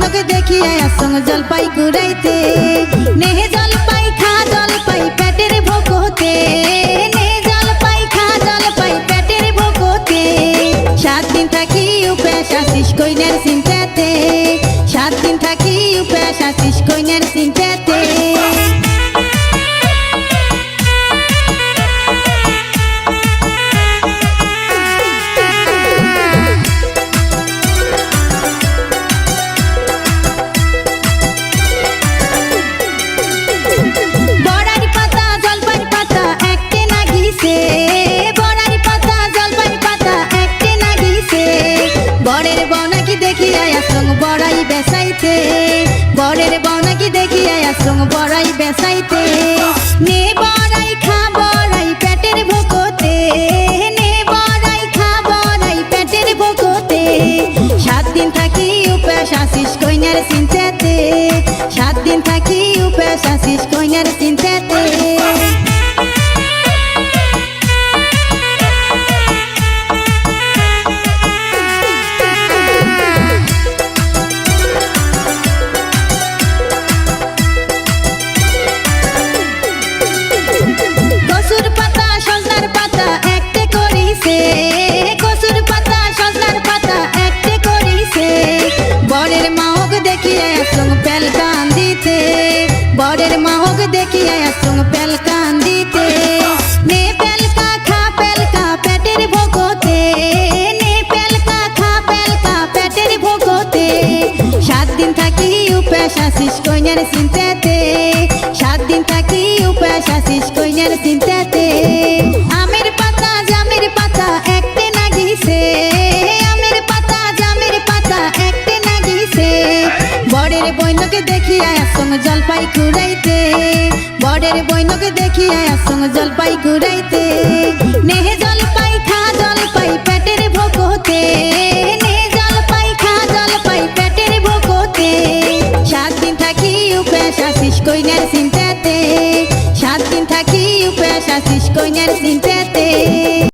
বইনকে দেখিয়া আসং জলপাই কুড়াইতে নেহে জলপাই খা জলপাই পেটের ভোকতে নে জলপাই খা জলপাই পেটের ভোকতে 7 দিন থাকি উপাস আসিস কইনার চিন্তাতে 7 দিন থাকি উপাস আসিস কইনার চিন্তাতে বরের বউনাকি দেখিয়া আসং বড়াই বেসাইতে বরের বউনাকি দেখিয়া আসং বড়াই বেসাইতে নে বড়াই খা বড়াই পেটের ভোকতে নে বড়াই খা বড়াই পেটের ভোকতে 7 দিন থাকি উপাস আসিস কইনার চিন্তাতে 7 দিন থাকি উপাস আসিস কইনার চিন্তাতে বরের মাহক দেখিয়া আসং পেল কান্দিতে বরের মাহক দেখিয়া আসং পেল কান্দিতে নে পেলকা খা পেলকা পেটের ভোকতে নে পেলকা খা পেলকা পেটের ভোকতে 7 দিন থাকি উপাস আসিস কইনার চিন্তাতে 7 দিন থাকি উপাস আসিস কইনার চিন্তাতে আমের পাতা জামের পাতা একতে নাগিছে আমের পাতা জামের পাতা একতে নাগিছে বরের বইনকে দেখিয়া আসং জলপাই কুড়াইতে বরের বইনকে দেখিয়া আসং জলপাই কুড়াইতে নেহে